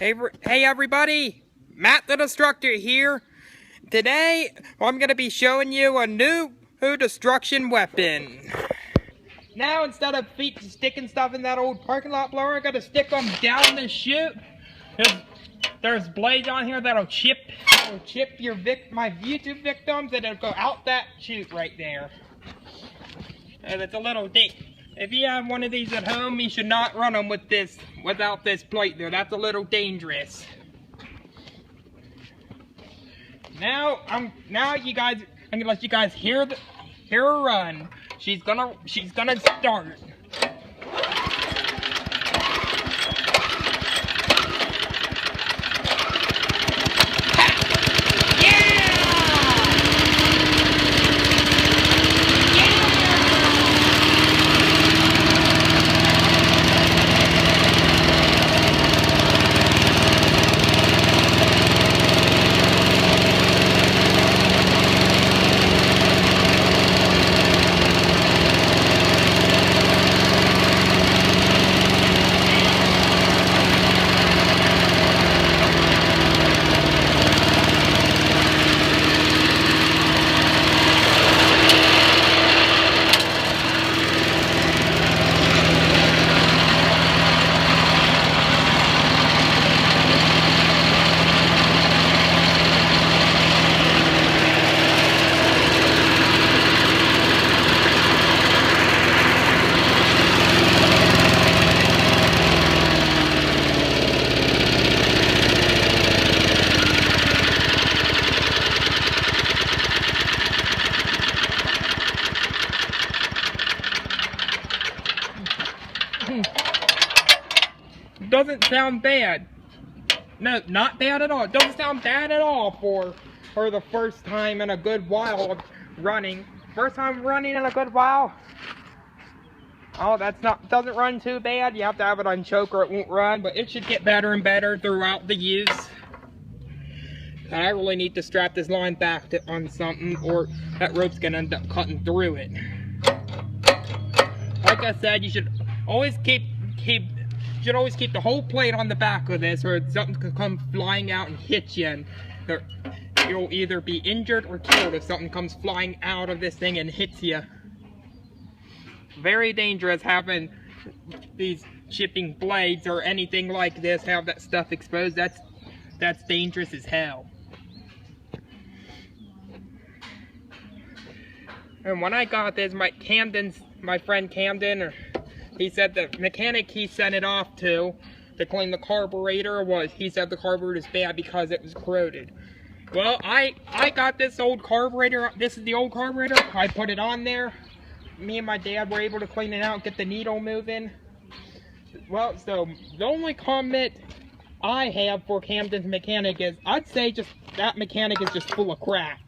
Hey everybody, Matt the Destructor here. Today, I'm going to be showing you a new destruction weapon. Now, instead of sticking stuff in that old parking lot blower, I'm going to stick them down the chute. There's blades on here that'll chip my YouTube victims, and it'll go out that chute right there. And it's a little deep. If you have one of these at home, you should not run them without this plate there. That's a little dangerous. Now I'm gonna let you guys hear her run. She's gonna start. Doesn't sound bad. No, not bad at all. It doesn't sound bad at all for the first time in a good while of running. First time running in a good while. Oh, doesn't run too bad. You have to have it on choke or it won't run, but it should get better and better throughout the use. I really need to strap this line back on something, or that rope's gonna end up cutting through it. Like I said, you should always keep the whole plate on the back of this, or something could come flying out and hit you, and you'll either be injured or killed if something comes flying out of this thing and hits you. Very dangerous having these chipping blades or anything like this, have that stuff exposed. That's dangerous as hell. And when I got this, my friend Camden, he said the mechanic he sent it off to clean the carburetor he said the carburetor is bad because it was corroded. Well, I got this old carburetor. This is the old carburetor. I put it on there. Me and my dad were able to clean it out, get the needle moving. Well, so the only comment I have for Camden's mechanic is, I'd say just that mechanic is just full of crap.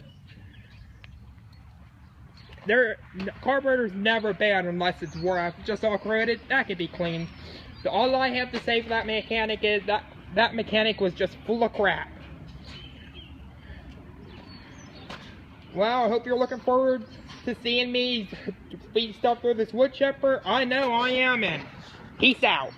Carburetor's never bad unless it's wore out. Just all corroded, that could be cleaned. So all I have to say for that mechanic is that mechanic was just full of crap. Well, I hope you're looking forward to seeing me speed stuff through this wood chipper. I know I am, and peace out.